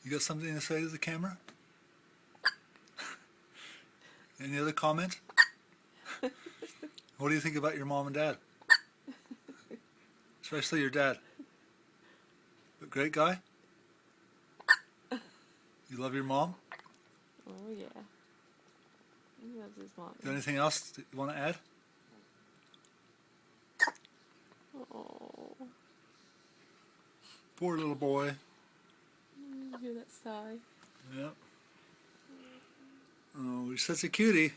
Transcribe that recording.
You got something to say to the camera? Any other comment? What do you think about your mom and dad? Especially your dad. A great guy? You love your mom? Oh yeah. He loves his mom. Got anything else that you want to add? Oh. Poor little boy. You hear that sigh? Yep. Oh, he's such a cutie.